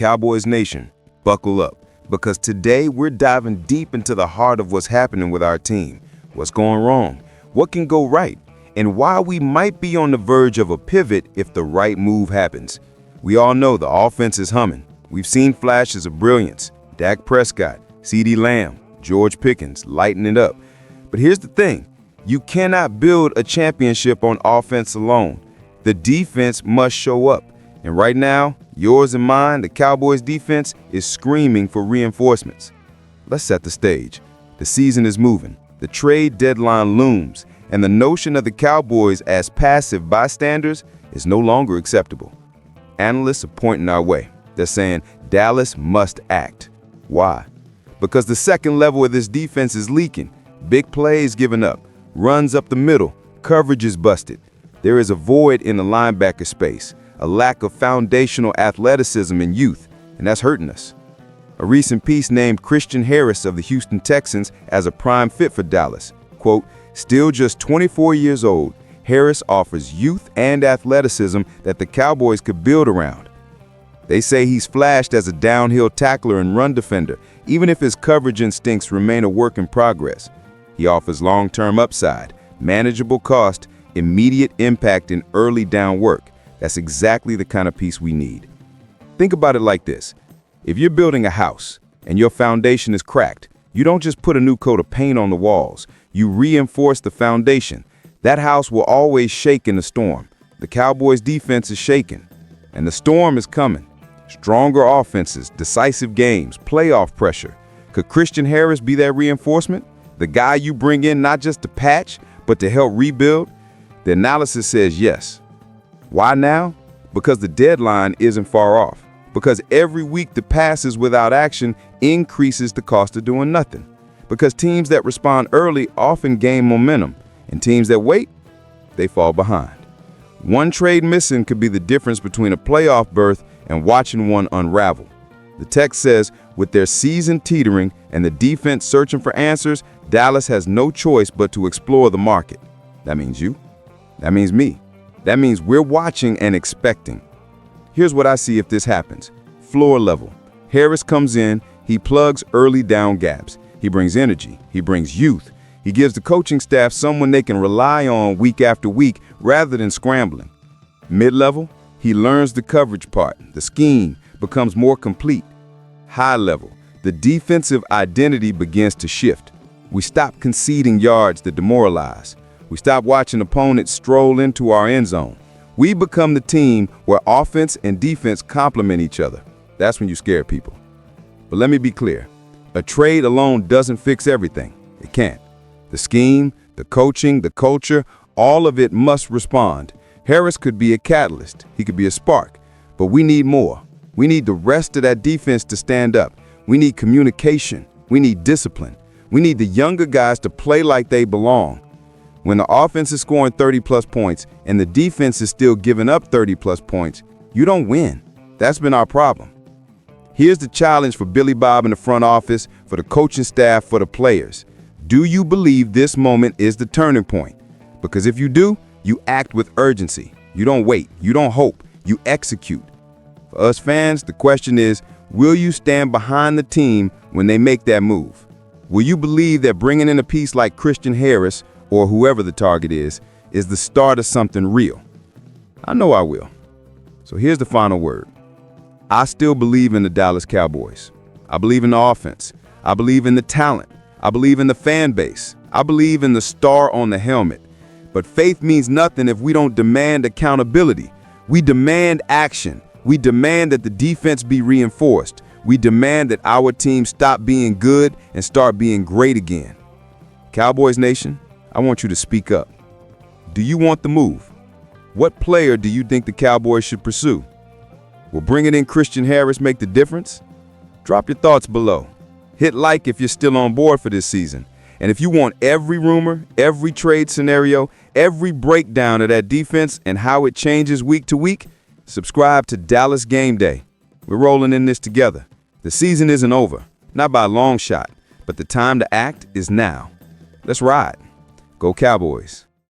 Cowboys Nation, buckle up, because today we're diving deep into the heart of what's happening with our team, what's going wrong, what can go right, and why we might be on the verge of a pivot if the right move happens. We all know the offense is humming. We've seen flashes of brilliance, Dak Prescott, CeeDee Lamb, George Pickens lighting it up. But here's the thing, you cannot build a championship on offense alone. The defense must show up. And right now, yours and mine, the Cowboys defense, is screaming for reinforcements. Let's set the stage. The season is moving, the trade deadline looms, and the notion of the Cowboys as passive bystanders is no longer acceptable. Analysts are pointing our way. They're saying Dallas must act. Why? Because the second level of this defense is leaking. Big plays given up, runs up the middle, coverage is busted. There is a void in the linebacker space, a lack of foundational athleticism and youth, and that's hurting us. A recent piece named Christian Harris of the Houston Texans as a prime fit for Dallas. Quote, still just 24 years old, Harris offers youth and athleticism that the Cowboys could build around. They say he's flashed as a downhill tackler and run defender, even if his coverage instincts remain a work in progress. He offers long-term upside, manageable cost, immediate impact in early down work. That's exactly the kind of piece we need. Think about it like this. If you're building a house and your foundation is cracked, you don't just put a new coat of paint on the walls. You reinforce the foundation. That house will always shake in the storm. The Cowboys' defense is shaking, and the storm is coming. Stronger offenses, decisive games, playoff pressure. Could Christian Harris be that reinforcement? The guy you bring in not just to patch, but to help rebuild? The analysis says yes. Why now? Because the deadline isn't far off. Because every week that passes without action increases the cost of doing nothing. Because teams that respond early often gain momentum, and teams that wait, they fall behind. One trade missing could be the difference between a playoff berth and watching one unravel. The text says, with their season teetering and the defense searching for answers, Dallas has no choice but to explore the market. That means you. That means me. That means we're watching and expecting. Here's what I see if this happens. Floor level. Harris comes in, he plugs early down gaps. He brings energy, he brings youth. He gives the coaching staff someone they can rely on week after week rather than scrambling. Mid-level, he learns the coverage part. The scheme becomes more complete. High level, the defensive identity begins to shift. We stop conceding yards that demoralize. We stop watching opponents stroll into our end zone. We become the team where offense and defense complement each other. That's when you scare people. But let me be clear. A trade alone doesn't fix everything. It can't. The scheme, the coaching, the culture, all of it must respond. Harris could be a catalyst. He could be a spark. But we need more. We need the rest of that defense to stand up. We need communication. We need discipline. We need the younger guys to play like they belong. When the offense is scoring 30-plus points and the defense is still giving up 30-plus points, you don't win. That's been our problem. Here's the challenge for Billy Bob in the front office, for the coaching staff, for the players. Do you believe this moment is the turning point? Because if you do, you act with urgency. You don't wait. You don't hope. You execute. For us fans, the question is, will you stand behind the team when they make that move? Will you believe that bringing in a piece like Christian Harris, or whoever the target is the start of something real? I know I will. So here's the final word. I still believe in the Dallas Cowboys. I believe in the offense. I believe in the talent. I believe in the fan base. I believe in the star on the helmet. But faith means nothing if we don't demand accountability. We demand action. We demand that the defense be reinforced. We demand that our team stop being good and start being great again. Cowboys Nation, I want you to speak up. Do you want the move? What player do you think the Cowboys should pursue? Will bringing in Christian Harris make the difference? Drop your thoughts below. Hit like if you're still on board for this season. And if you want every rumor, every trade scenario, every breakdown of that defense and how it changes week to week, subscribe to Dallas Game Day. We're rolling in this together. The season isn't over, not by a long shot, but the time to act is now. Let's ride. Go Cowboys.